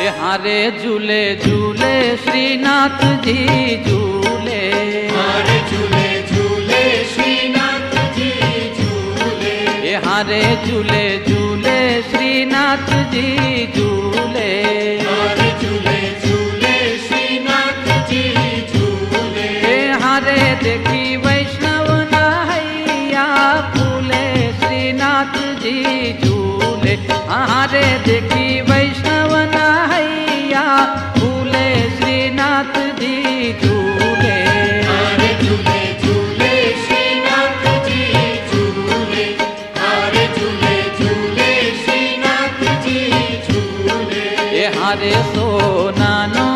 हारे झूले झूले श्रीनाथ जी झूले, हारे झूले झूले श्रीनाथ जी झूले, हारे झूले झूले श्रीनाथ जी झूले, हारे झूले झूले श्रीनाथ जी झूले, हारे देखी वैष्णव नैया फूले श्रीनाथ जी झूले, हारे देखी वैष्णव नैया फूले श्रीनाथ जी झूले, हारे झूले झूले श्रीनाथ जी झूले, हारे झूले झूले श्रीनाथ जी झूले, हारे सोनानो